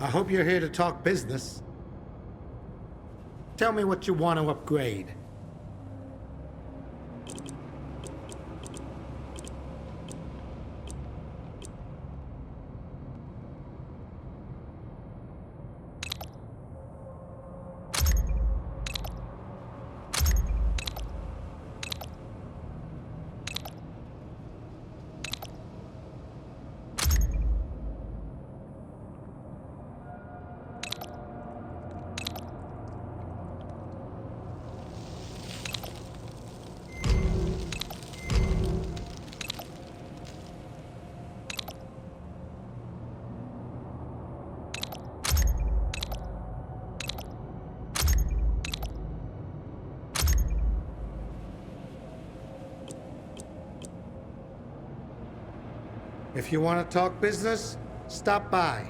I hope you're here to talk business. Tell me what you want to upgrade. If you want to talk business, stop by.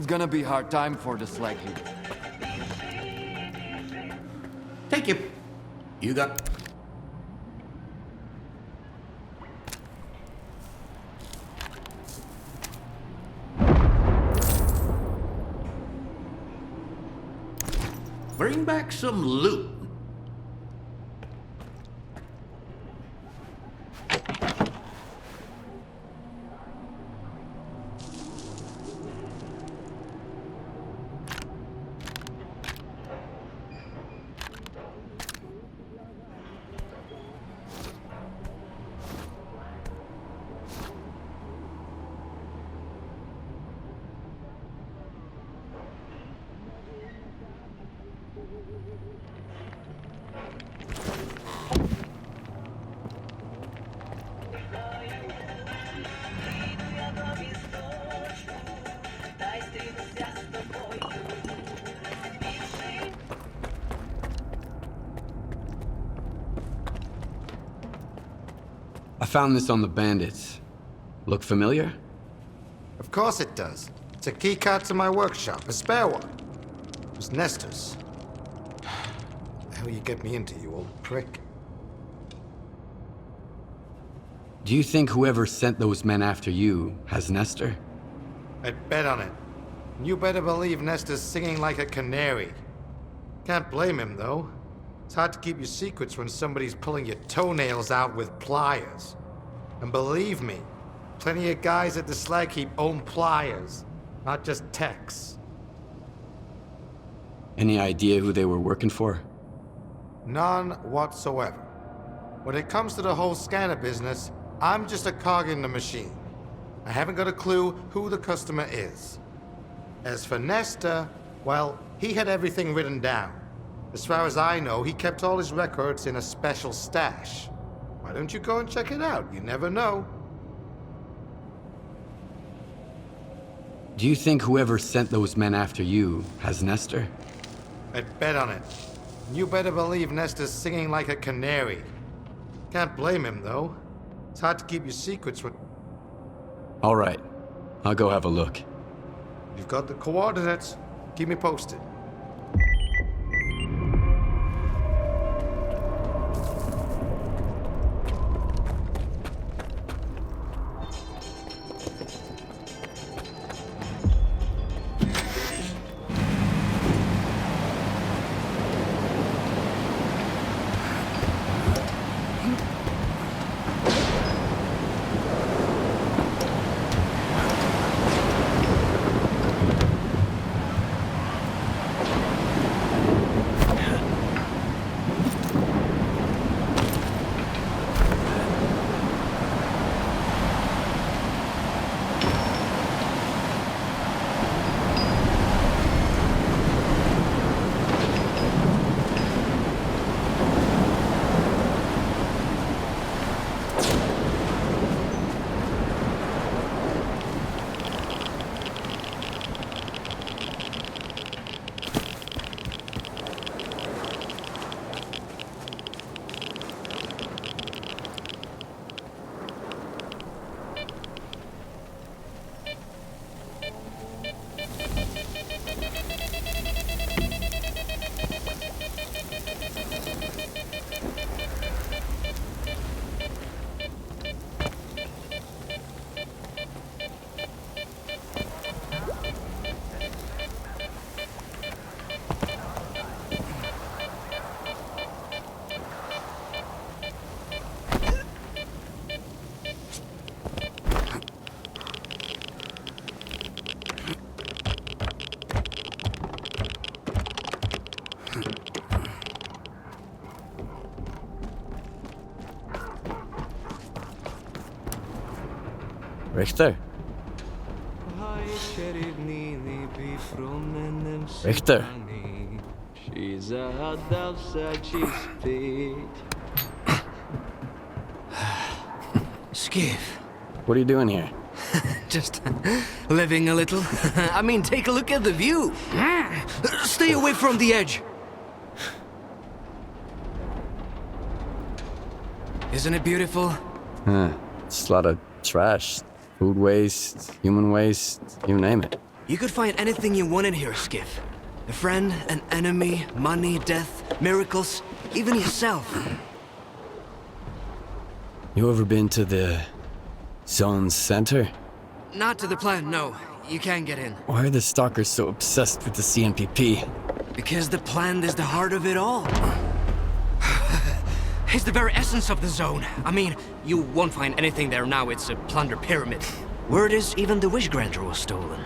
gonna be hard time for the slag heap. Thank you. You got... Bring back some loot. I found this on the bandits. Look familiar? Of course it does. It's a keycard to my workshop, a spare one. It was Nestor's. The hell you get me into, you old prick? Do you think whoever sent those men after you has Nestor? I'd bet on it. And you better believe Nestor's singing like a canary. Can't blame him, though. It's hard to keep your secrets when somebody's pulling your toenails out with pliers. And believe me, plenty of guys at the slag heap own pliers, not just techs. Any idea who they were working for? None whatsoever. When it comes to the whole scanner business, I'm just a cog in the machine. I haven't got a clue who the customer is. As for Nestor, well, he had everything written down. As far as I know, he kept all his records in a special stash. Why don't you go and check it out? You never know. Do you think whoever sent those men after you has Nestor? I'd bet on it. And you better believe Nestor's singing like a canary. Can't blame him, though. It's hard to keep your secrets when... All right. I'll go have a look. You've got the coordinates. Keep me posted. Richter? Richter? Skiff. What are you doing here? Just living a little. I mean, take a look at the view. Stay away from the edge. Isn't it beautiful? Just a lot of trash. Food waste, human waste, you name it. You could find anything you want in here, Skiff. A friend, an enemy, money, death, miracles, even yourself. You ever been to the zone's center? Not to the plant, no. You can't get in. Why are the stalkers so obsessed with the CNPP? Because the plant is the heart of it all. It's the very essence of the zone. I mean, you won't find anything there now. It's a plunder pyramid. Word is even the wish granter was stolen.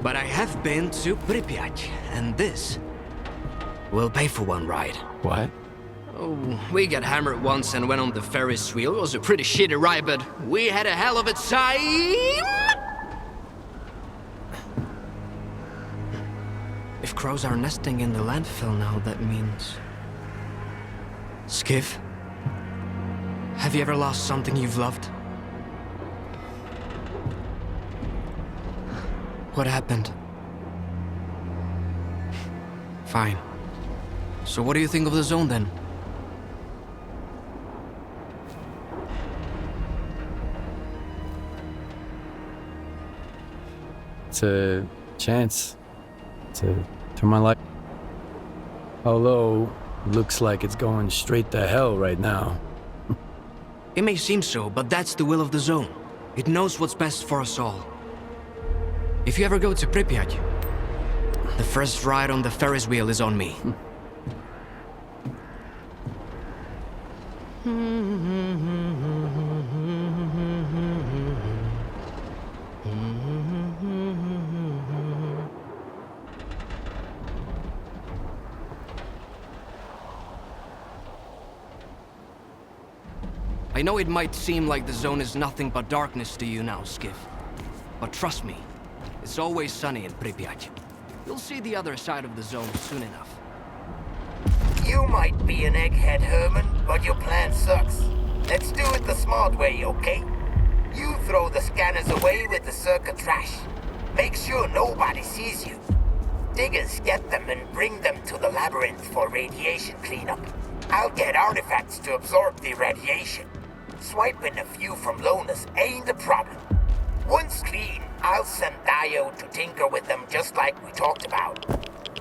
But I have been to Pripyat, and this will pay for one ride. What? Oh, we got hammered once and went on the Ferris wheel. It was a pretty shitty ride, but we had a hell of a time! If crows are nesting in the landfill now, that means... Skiff? Have you ever lost something you've loved? What happened? Fine. So what do you think of the zone, then? It's a chance to turn my life. Although, looks like it's going straight to hell right now. It may seem so, but that's the will of the zone. It knows what's best for us all. If you ever go to Pripyat, the first ride on the Ferris wheel is on me. I know it might seem like the zone is nothing but darkness to you now, Skiff. But trust me, it's always sunny in Pripyat. You'll see the other side of the zone soon enough. You might be an egghead, Herman, but your plan sucks. Let's do it the smart way, okay? You throw the scanners away with the circuit trash. Make sure nobody sees you. Diggers get them and bring them to the labyrinth for radiation cleanup. I'll get artifacts to absorb the radiation. Swiping a few from Lonus ain't a problem. Once clean, I'll send Dio to tinker with them just like we talked about.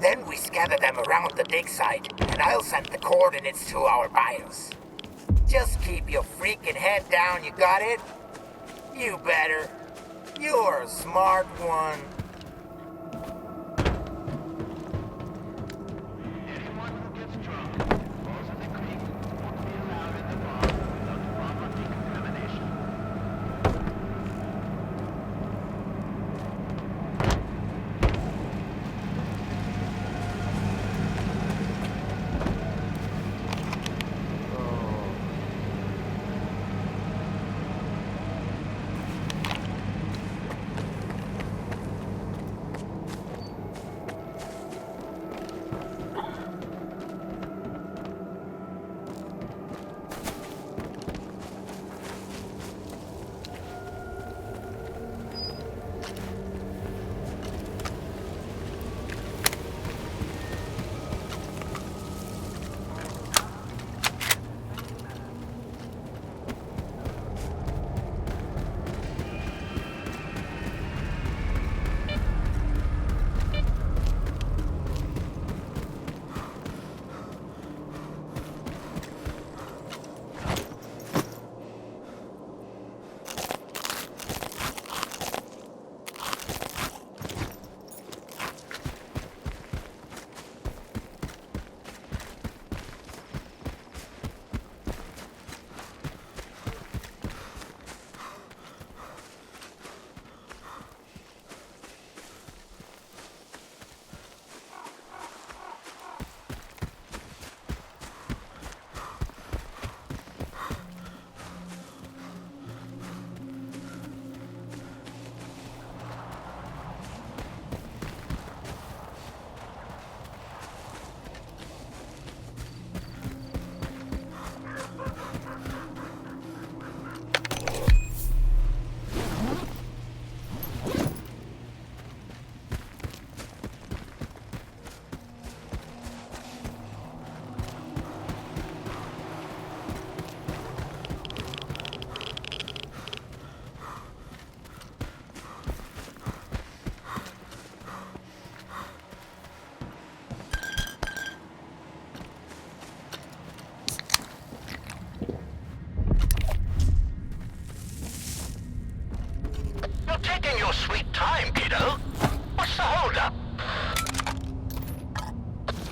Then we scatter them around the dig site, and I'll send the coordinates to our BIOS. Just keep your freaking head down, you got it? You better. You're a smart one.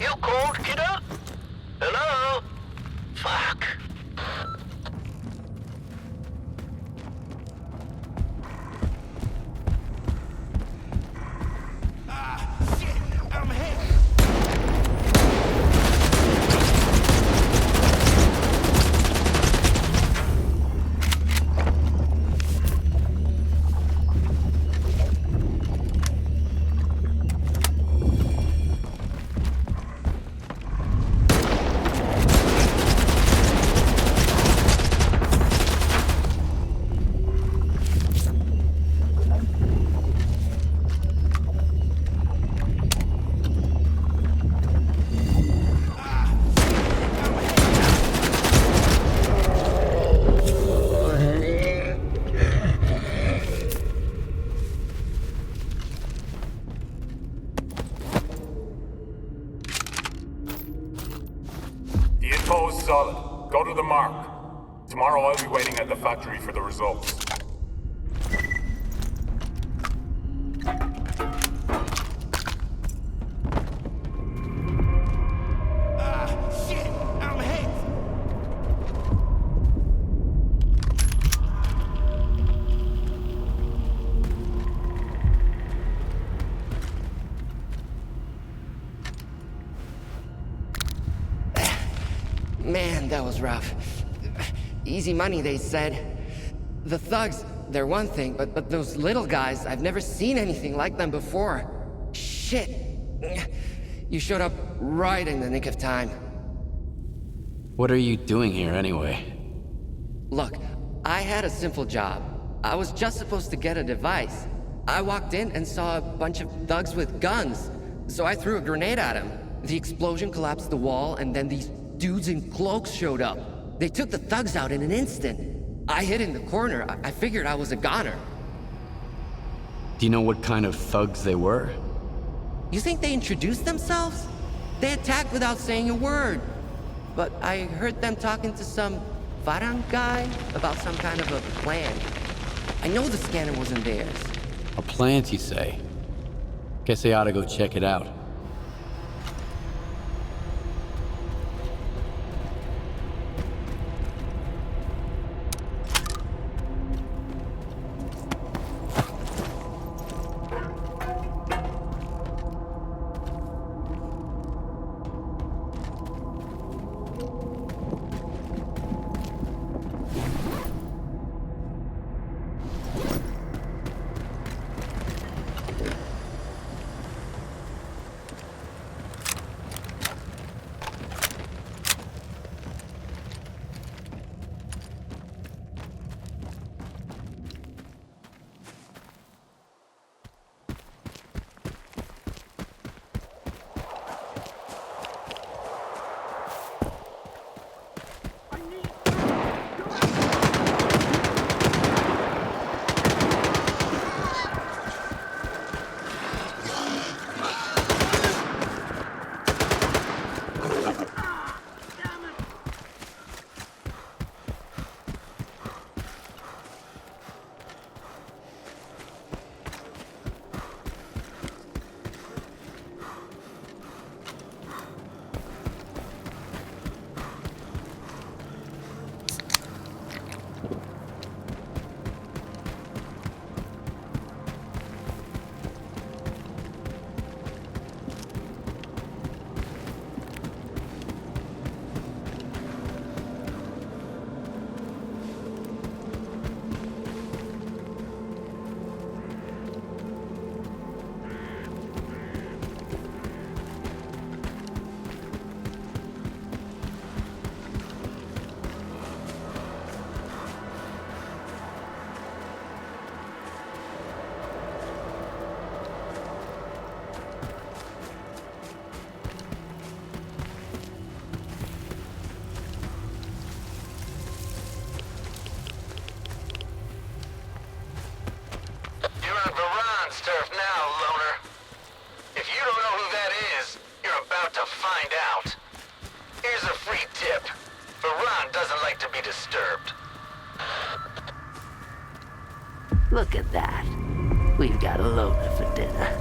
You cold, kiddo? Hello? Fuck. The info is solid. Go to the mark. Tomorrow I'll be waiting at the factory for the results. Shit! I'm hit! Man, that was rough. Easy money, they said. The thugs, they're one thing, but those little guys, I've never seen anything like them before. Shit. You showed up right in the nick of time. What are you doing here anyway? Look, I had a simple job. I was just supposed to get a device. I walked in and saw a bunch of thugs with guns, so I threw a grenade at them. The explosion collapsed the wall, and then these dudes in cloaks showed up. They took the thugs out in an instant. I hid in the corner. I figured I was a goner. Do you know what kind of thugs they were? You think they introduced themselves? They attacked without saying a word. But I heard them talking to some Farang guy about some kind of a plan. I know the scanner wasn't theirs. A plant, you say? Guess I ought to go check it out. Turf now, loner. If you don't know who that is, you're about to find out. Here's a free tip. Varan doesn't like to be disturbed. Look at that. We've got a loner for dinner.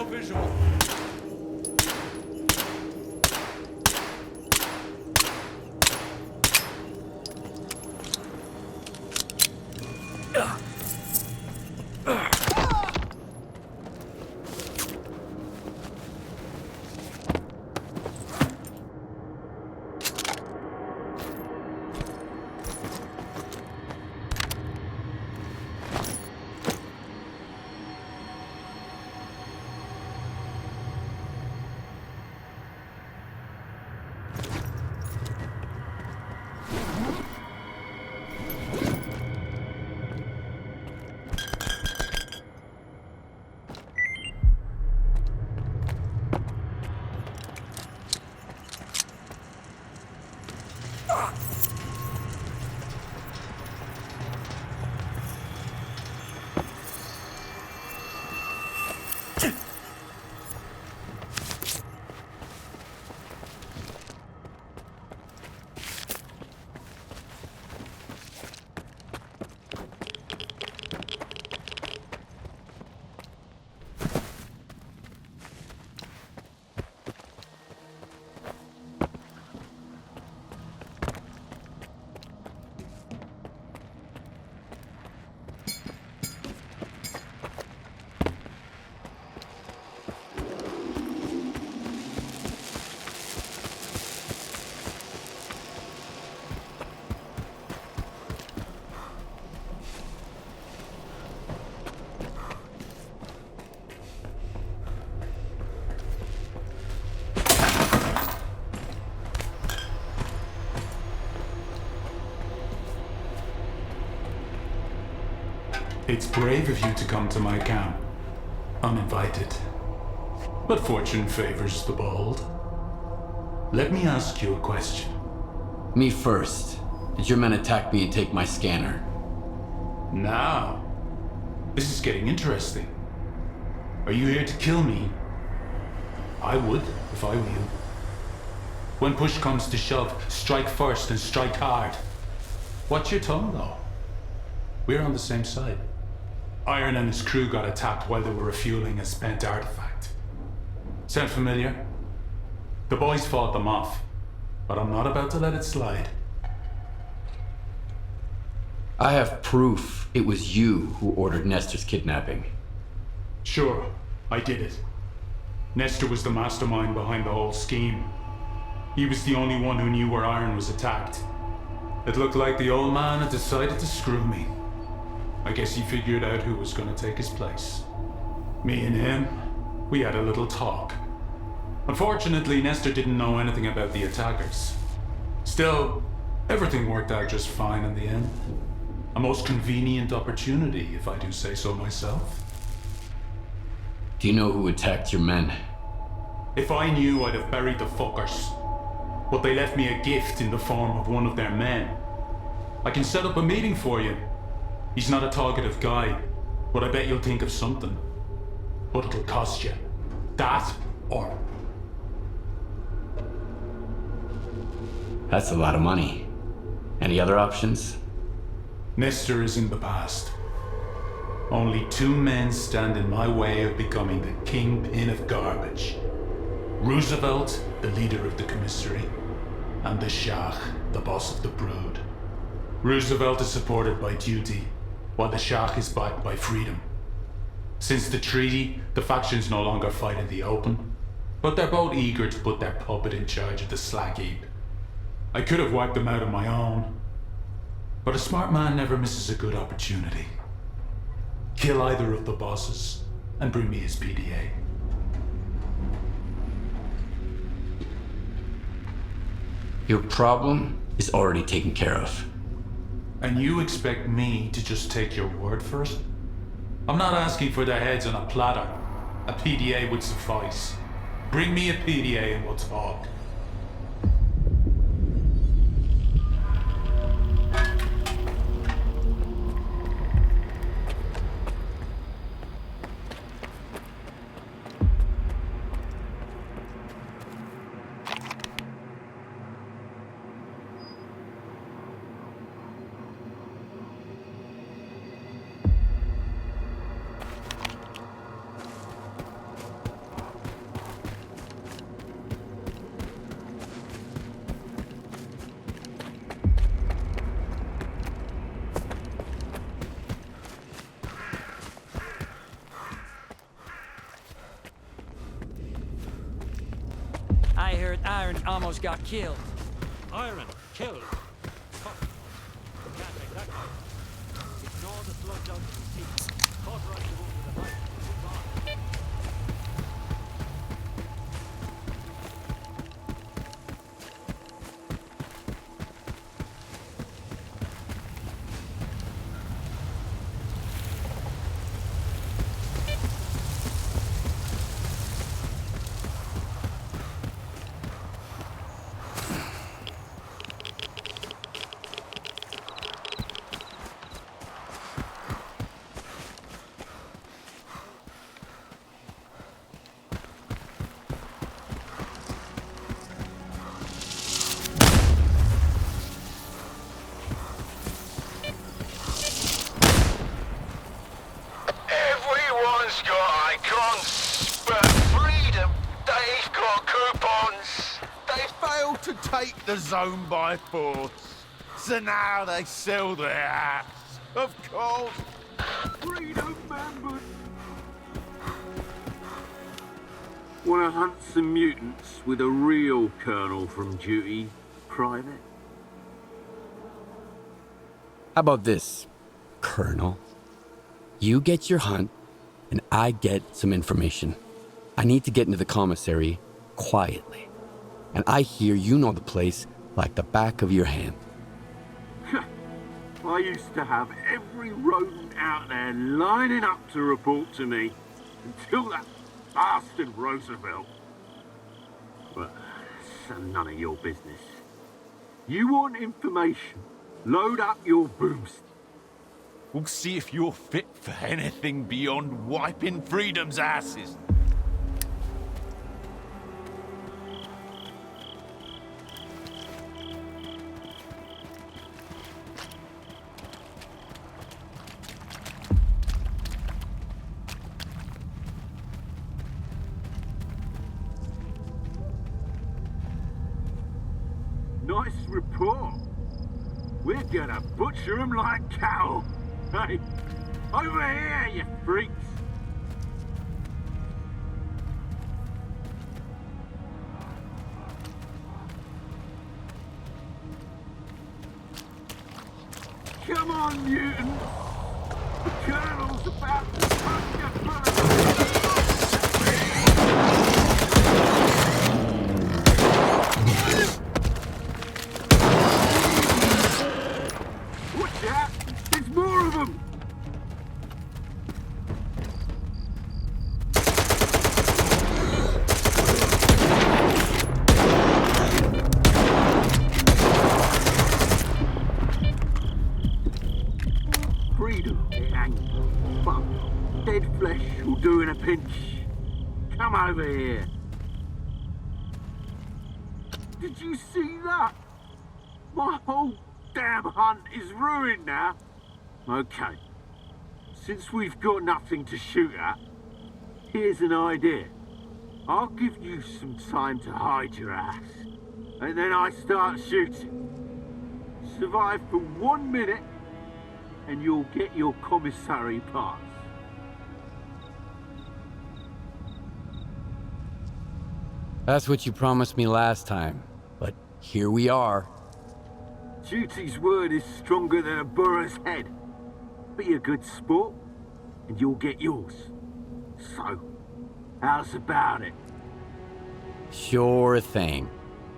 visual. It's brave of you to come to my camp, uninvited. But fortune favors the bold. Let me ask you a question. Me first. Did your men attack me and take my scanner? Now, this is getting interesting. Are you here to kill me? I would, if I were you. When push comes to shove, strike first and strike hard. Watch your tongue, though. We're on the same side. Iron and his crew got attacked while they were refueling a spent artifact. Sound familiar? The boys fought them off, but I'm not about to let it slide. I have proof it was you who ordered Nestor's kidnapping. Sure, I did it. Nestor was the mastermind behind the whole scheme. He was the only one who knew where Iron was attacked. It looked like the old man had decided to screw me. I guess he figured out who was going to take his place. Me and him, we had a little talk. Unfortunately, Nestor didn't know anything about the attackers. Still, everything worked out just fine in the end. A most convenient opportunity, if I do say so myself. Do you know who attacked your men? If I knew, I'd have buried the fuckers. But they left me a gift in the form of one of their men. I can set up a meeting for you. He's not a talkative guy, but I bet you'll think of something. But it'll cost you. That or... That's a lot of money. Any other options? Nestor is in the past. Only two men stand in my way of becoming the kingpin of garbage. Roosevelt, the leader of the commissary, and the Shah, the boss of the brood. Roosevelt is supported by duty, while the Shah is backed by freedom. Since the treaty, the factions no longer fight in the open, but they're both eager to put their puppet in charge of the slag heap. I could have wiped them out on my own, but a smart man never misses a good opportunity. Kill either of the bosses, and bring me his PDA. Your problem is already taken care of. And you expect me to just take your word for it? I'm not asking for their heads on a platter. A PDA would suffice. Bring me a PDA and we'll talk. heard Iron almost got killed. Iron killed? Fuck. Can't take that guy. Ignore the sludge out of his teeth. Cauterize the wound with a knife. Move on. Everyone's got icons, but freedom, they've got coupons. They failed to take the zone by force, so now they sell their hats. Of course. Freedom members. Wanna hunt some mutants with a real colonel from duty, Private? How about this, Colonel? You get your hunt, and I get some information. I need to get into the commissary quietly. And I hear you know the place like the back of your hand. I used to have every rodent out there lining up to report to me until that bastard Roosevelt. But it's none of your business. You want information? Load up your boost. We'll see if you're fit for anything beyond wiping freedom's asses. Nice report. We're gonna butcher them like cattle. Hey, over here, you freaks. Come on, mutant. The Colonel's about to punch you first. Watch out! There's more of them! Freedom, it ain't. But dead flesh will do in a pinch. Come over here. Did you see that? My whole damn hunt is ruined now. Okay. Since we've got nothing to shoot at, here's an idea. I'll give you some time to hide your ass. And then I start shooting. Survive for 1 minute, and you'll get your commissary pass. That's what you promised me last time, but here we are. Duty's word is stronger than a burro's head. Be a good sport, and you'll get yours. So, how's about it? Sure thing.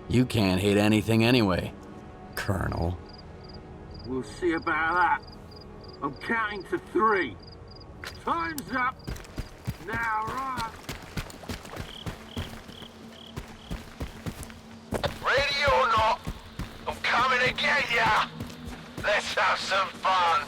You can't hate anything anyway, Colonel. We'll see about that. I'm counting to 3. Time's up. Now run. Ready or not, I'm coming to get ya! Let's have some fun!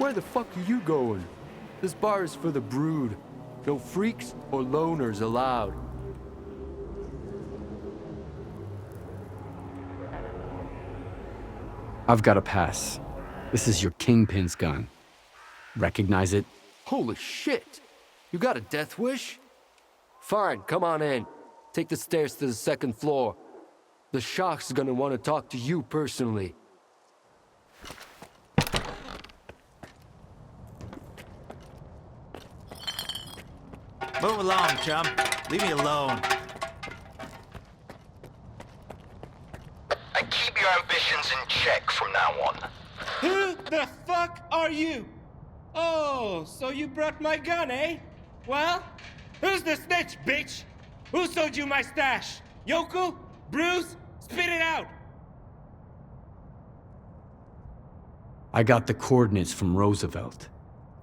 Where the fuck are you going? This bar is for the brood. No freaks or loners allowed. I've got a pass. This is your kingpin's gun. Recognize it? Holy shit! You got a death wish? Fine, come on in. Take the stairs to the second floor. The Shock's gonna want to talk to you personally. Move along, chum. Leave me alone. And keep your ambitions in check from now on. Who the fuck are you? Oh, so you brought my gun, eh? Well, who's the snitch, bitch? Who sold you my stash? Yoku? Bruce? Spit it out! I got the coordinates from Roosevelt.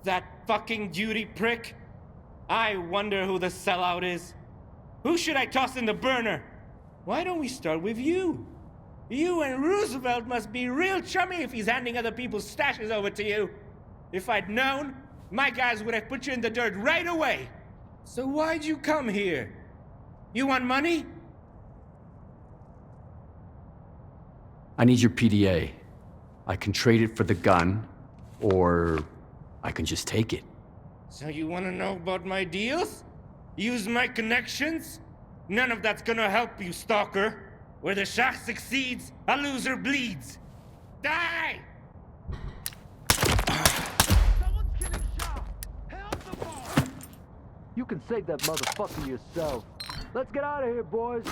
That fucking Judy prick? I wonder who the sellout is. Who should I toss in the burner? Why don't we start with you? You and Roosevelt must be real chummy if he's handing other people's stashes over to you. If I'd known, my guys would have put you in the dirt right away. So why'd you come here? You want money? I need your PDA. I can trade it for the gun, or I can just take it. So you want to know about my deals? Use my connections? None of that's gonna help you, stalker. Where the Shah succeeds, a loser bleeds. Die! You can save that motherfucker yourself. Let's get out of here, boys.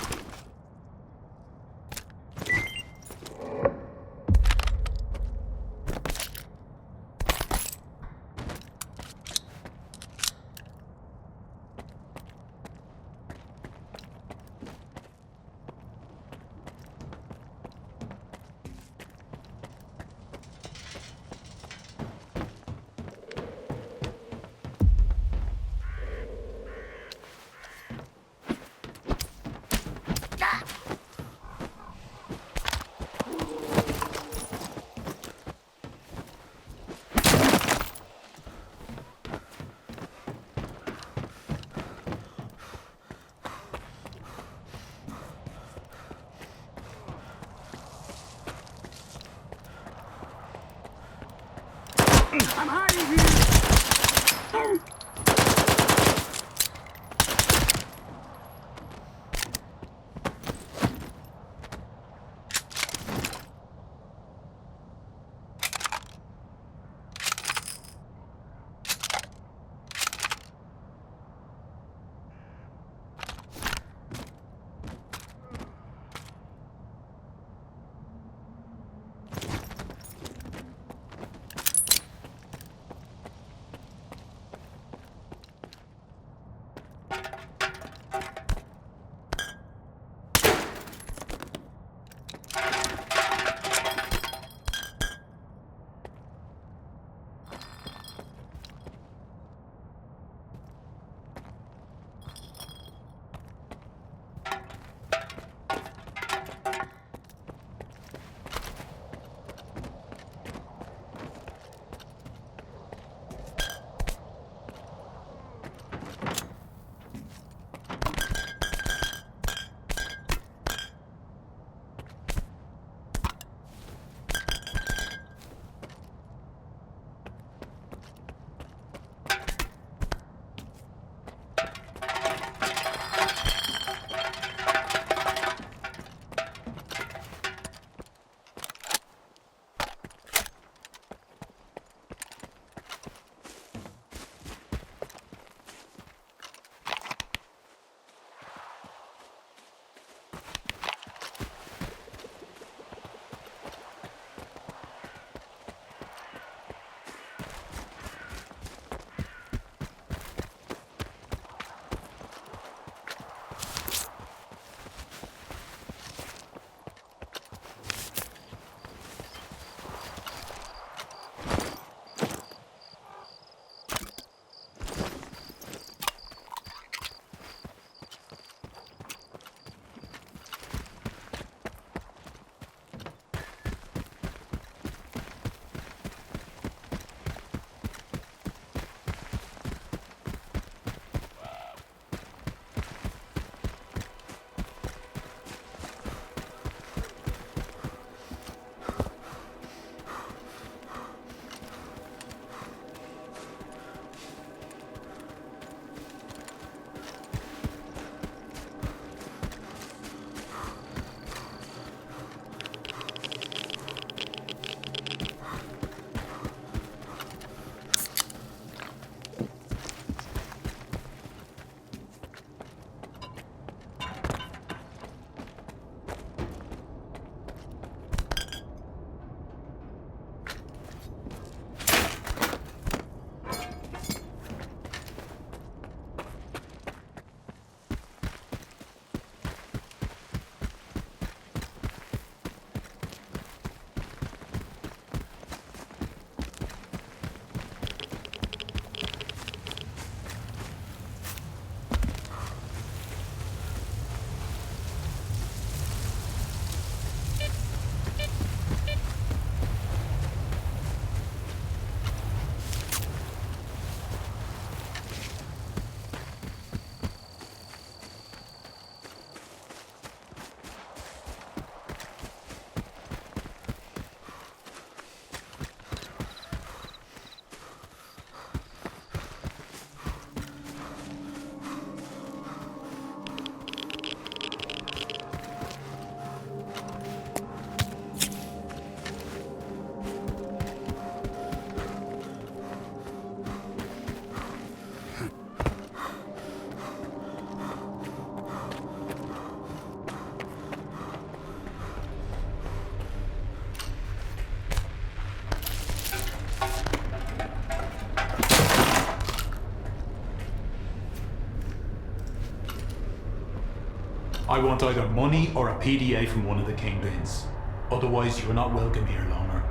I want either money or a PDA from one of the kingpins. Otherwise, you're not welcome here, loner.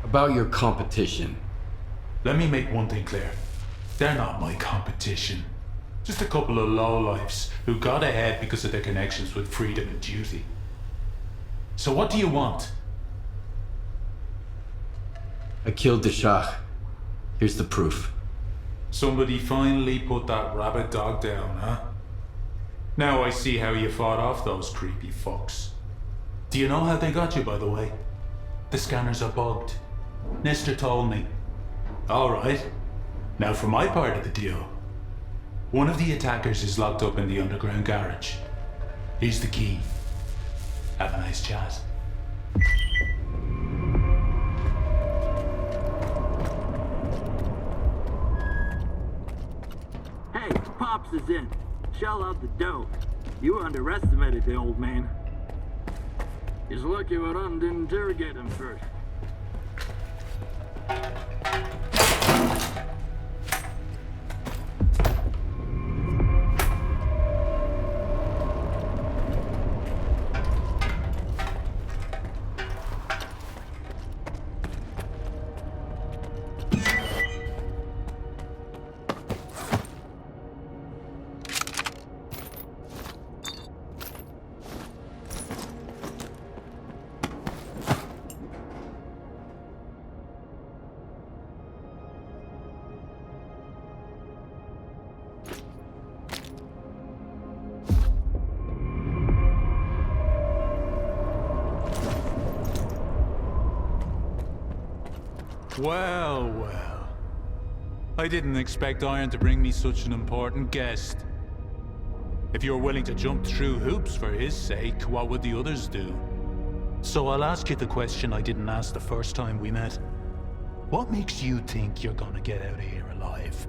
About your competition. Let me make one thing clear. They're not my competition. Just a couple of lowlifes who got ahead because of their connections with freedom and duty. So what do you want? I killed the Shah. Here's the proof. Somebody finally put that rabid dog down, huh? Now I see how you fought off those creepy fucks. Do you know how they got you, by the way? The scanners are bugged. Nestor told me. Alright. Now for my part of the deal. One of the attackers is locked up in the underground garage. Here's the key. Have a nice chat. Hey, Pops is in. Shell out the dough. You underestimated the old man. He's lucky Varan didn't interrogate him first. Well, well. I didn't expect Iron to bring me such an important guest. If you're willing to jump through hoops for his sake, what would the others do? So I'll ask you the question I didn't ask the first time we met. What makes you think you're gonna get out of here alive?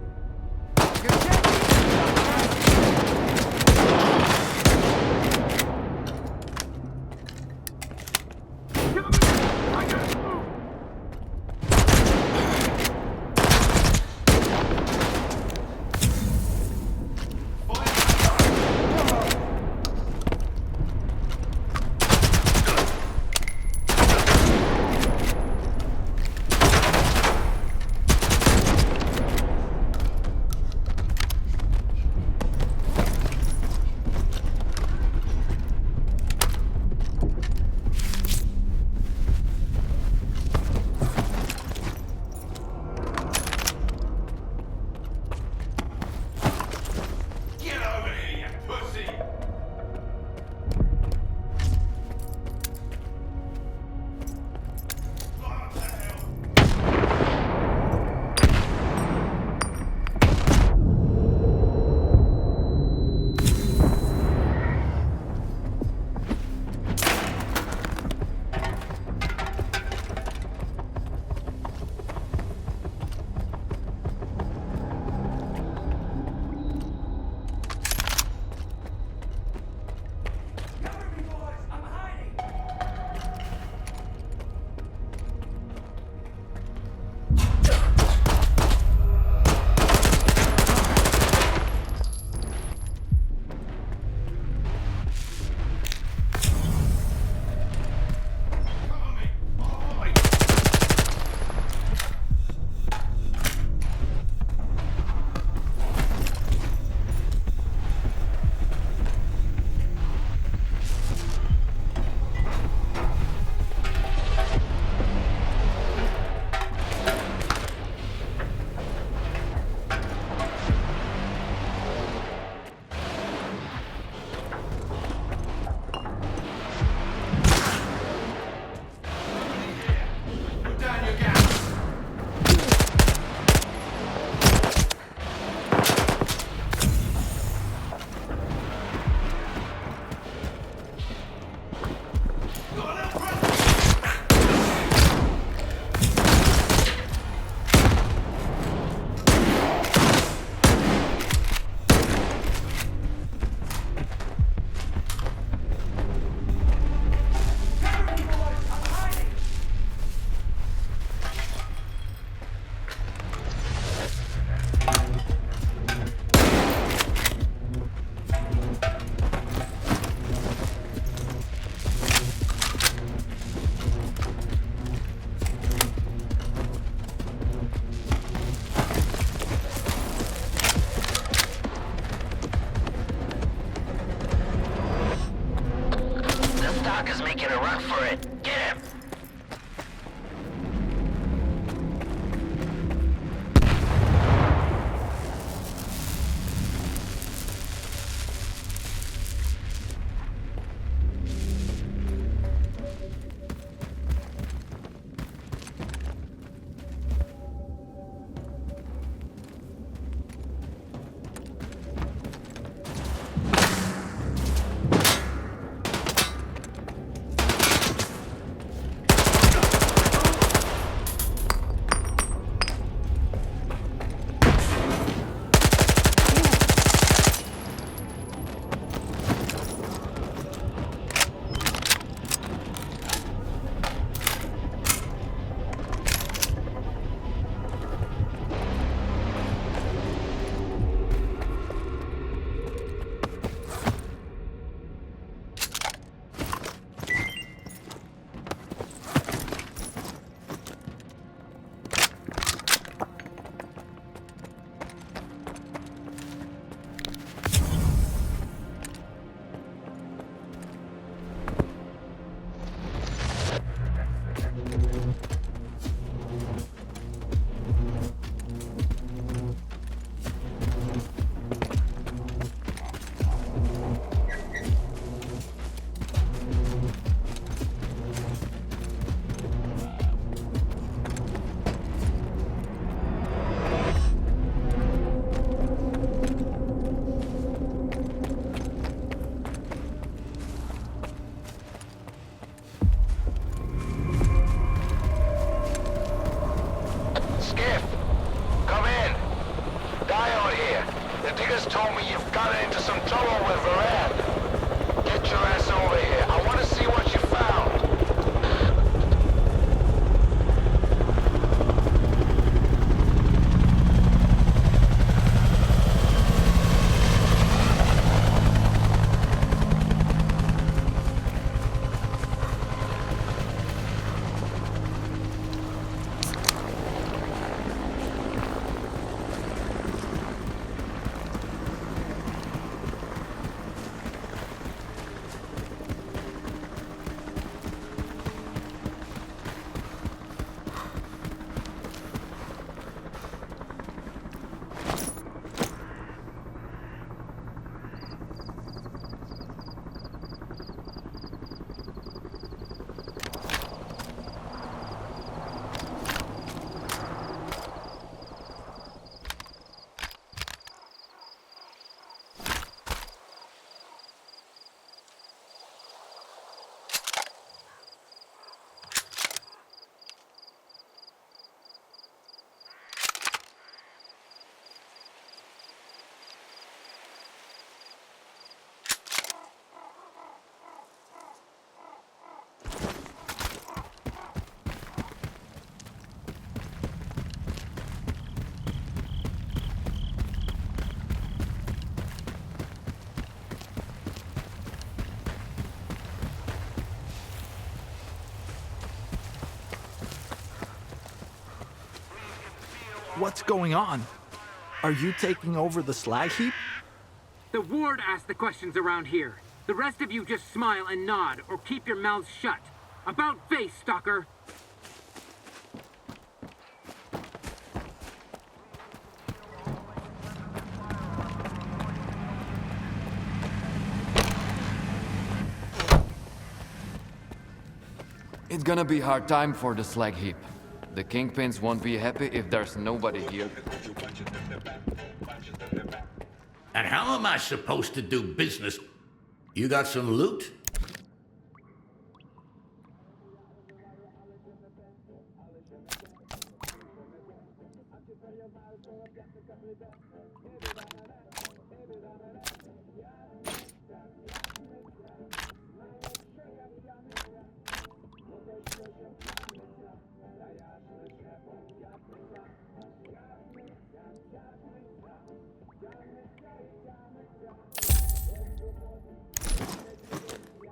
Stalker's making a run for it. Get him! Told me you've gotten into some trouble with Varane. Get your ass over here. I want to see what you found. What's going on? Are you taking over the slag heap? The ward asks the questions around here. The rest of you just smile and nod, or keep your mouths shut. About face, Stalker! It's gonna be a hard time for the slag heap. The kingpins won't be happy if there's nobody here. And how am I supposed to do business? You got some loot?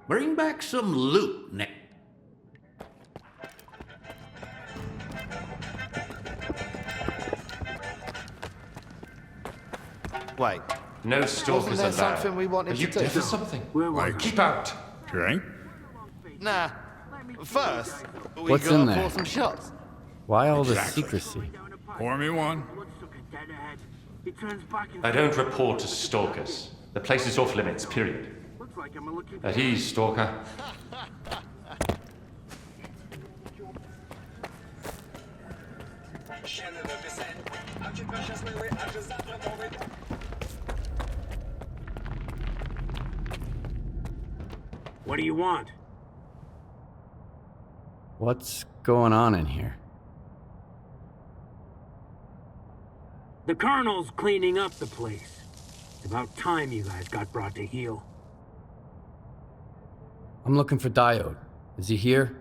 Bring back some loot, Nick. Wait. No stalkers Wasn't there allowed. something we wanted Are you to do? deaf or something? Where was Right, it? keep out. Drink? Nah. First, we What's in gotta there? pour some shots. Why all the Exactly. secrecy? Pour me one. I don't report to stalkers. The place is off limits, period. At ease, stalker. What do you want? What's going on in here? The Colonel's cleaning up the place. It's about time you guys got brought to heel. I'm looking for Diode. Is he here?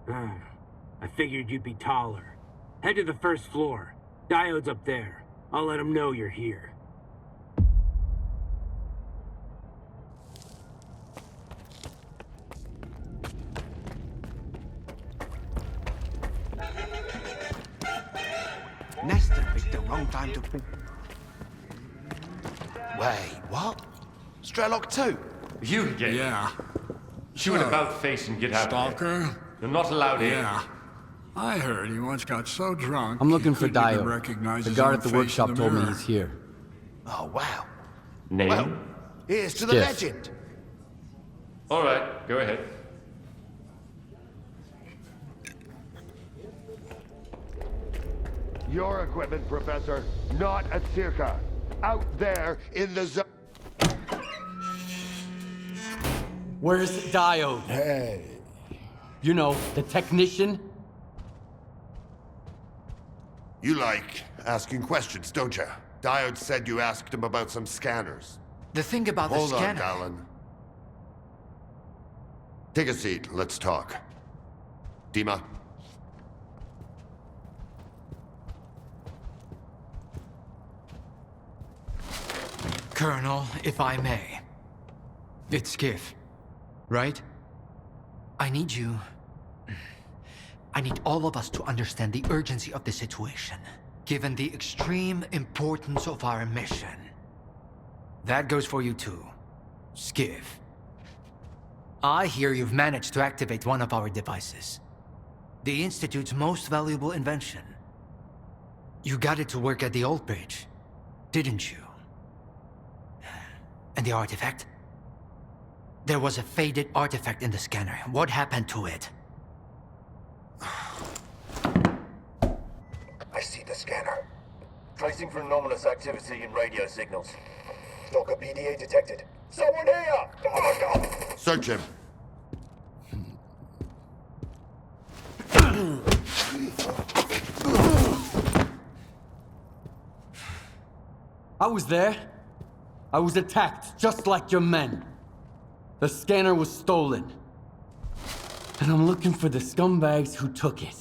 I figured you'd be taller. Head to the first floor. Diode's up there. I'll let him know you're here. Nestor picked the wrong time to... Wait, what? Strelok 2? You again? Yeah. Chew an about face and get out of here. You're not allowed in. Yeah. I heard he once got so drunk. I'm looking he for couldn't even Diode. recognize The his guard own at the face in workshop the told me mirror. he's here. Oh, wow. Name? Well, here's to the Skiff. legend. All right, go ahead. Your equipment, Professor, not at Circa. Out there in the zone. Where's Diode? Hey. You know, the technician? You like asking questions, don't you? Diode said you asked him about some scanners. The thing about Hold the scanner... on, Dallin. Take a seat. Let's talk. Dima. Colonel, if I may. It's Skiff, right? I need you... I need all of us to understand the urgency of the situation, given the extreme importance of our mission. That goes for you too, Skiff. I hear you've managed to activate one of our devices. The Institute's most valuable invention. You got it to work at the old bridge, didn't you? And the artifact? There was a faded artifact in the scanner. What happened to it? I see the scanner. Tracing for anomalous activity in radio signals. Stalker PDA detected. Someone here! Oh my god! Search him. I was there. I was attacked, just like your men. The scanner was stolen. And I'm looking for the scumbags who took it.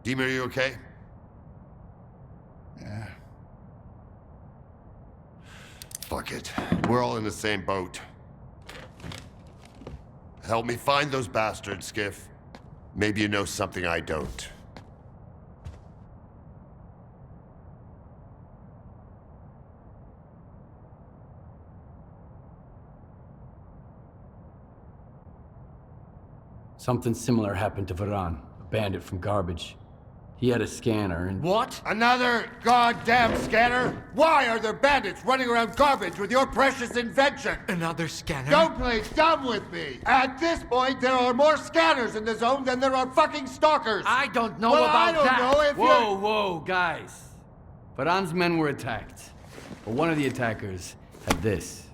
Dima, are you okay? Yeah. Fuck it. We're all in the same boat. Help me find those bastards, Skiff. Maybe you know something I don't. Something similar happened to Varan, a bandit from Garbage. He had a scanner and... What? Another goddamn scanner? Why are there bandits running around Garbage with your precious invention? Another scanner? Don't play dumb with me! At this point, there are more scanners in the zone than there are fucking stalkers! I don't know well, about I don't that! know if Whoa, whoa, guys. Varan's men were attacked. But one of the attackers had this.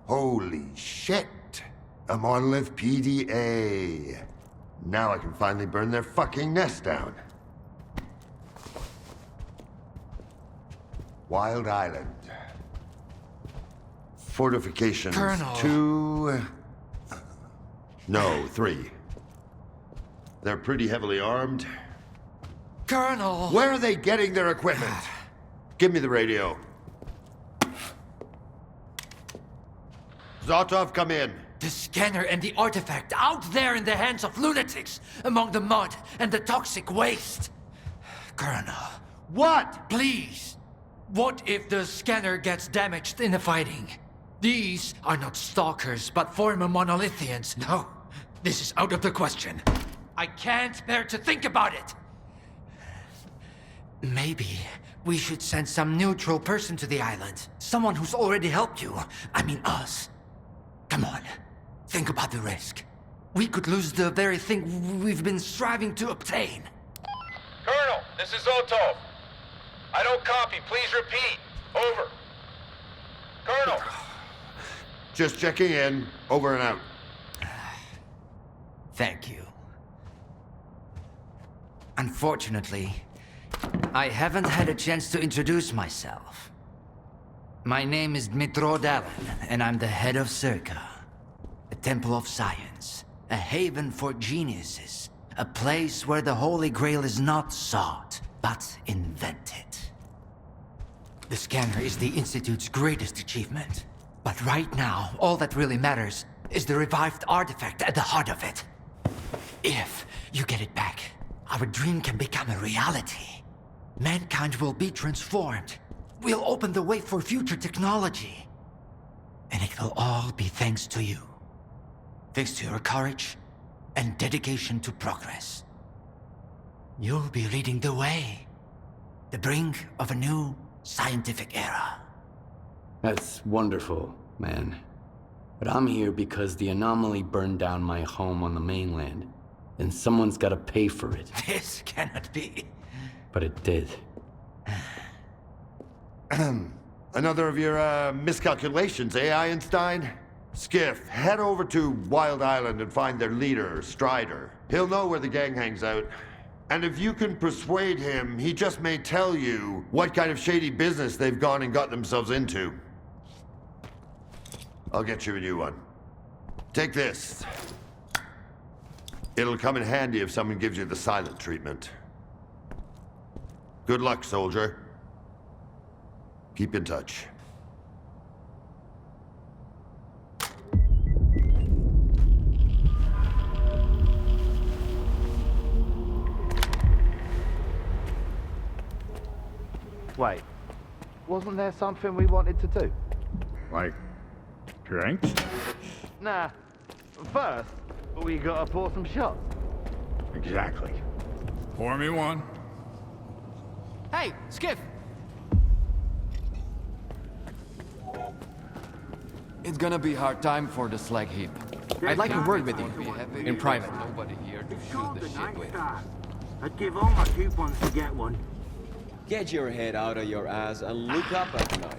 Holy shit! A monolith PDA. Now I can finally burn their fucking nest down. Wild Island. Fortifications. Colonel. 2... No, 3. They're pretty heavily armed. Colonel! Where are they getting their equipment? Give me the radio. Zotov, come in. The scanner and the artifact out there in the hands of lunatics, among the mud and the toxic waste. Colonel. What? Please. What if the scanner gets damaged in the fighting? These are not stalkers, but former monolithians. No, this is out of the question. I can't bear to think about it. Maybe we should send some neutral person to the island. Someone who's already helped you. I mean us. Come on, think about the risk. We could lose the very thing we've been striving to obtain. Colonel, this is Otov. I don't copy. Please repeat. Over. Colonel. Just checking in. Over and out. Thank you. Unfortunately, I haven't had a chance to introduce myself. My name is Dmitro Dalin, and I'm the head of Circa, a temple of science, a haven for geniuses, a place where the Holy Grail is not sought, but invented. The scanner is the Institute's greatest achievement, but right now, all that really matters is the revived artifact at the heart of it. If you get it back, our dream can become a reality. Mankind will be transformed. We'll open the way for future technology. And it will all be thanks to you. Thanks to your courage and dedication to progress. You'll be leading the way. The brink of a new scientific era. That's wonderful, man. But I'm here because the anomaly burned down my home on the mainland, and someone's gotta pay for it. This cannot be. But it did. Another of your miscalculations, eh, Einstein? Skiff, head over to Wild Island and find their leader, Strider. He'll know where the gang hangs out. And if you can persuade him, he just may tell you what kind of shady business they've gone and got themselves into. I'll get you a new one. Take this. It'll come in handy if someone gives you the silent treatment. Good luck, soldier. Keep in touch. Wait, wasn't there something we wanted to do? Like, drinks? Nah, first, we gotta pour some shots. Exactly. Pour me one. Hey, Skiff! It's gonna be a hard time for the slag heap. I'd like a word with you, in private. Nobody here to shoot the shit with. I'd give all my coupons to get one. Get your head out of your ass and look up at night.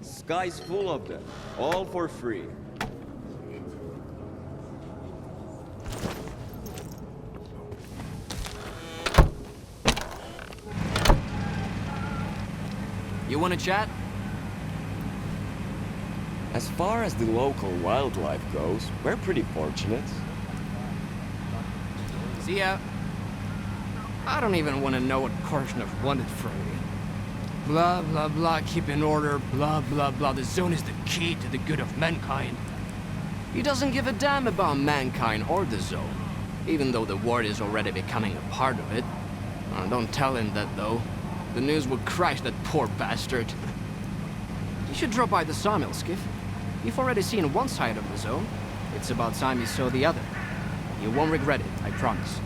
Sky's full of them, all for free. You wanna chat? As far as the local wildlife goes, we're pretty fortunate. See ya. I don't even want to know what Korshunov wanted from me. Blah, blah, blah, keep in order, blah, blah, blah. The zone is the key to the good of mankind. He doesn't give a damn about mankind or the zone, even though the ward is already becoming a part of it. Don't tell him that, though. The news will crash that poor bastard. You should drop by the sawmill, Skiff. You've already seen one side of the zone. It's about time you saw the other. You won't regret it, I promise.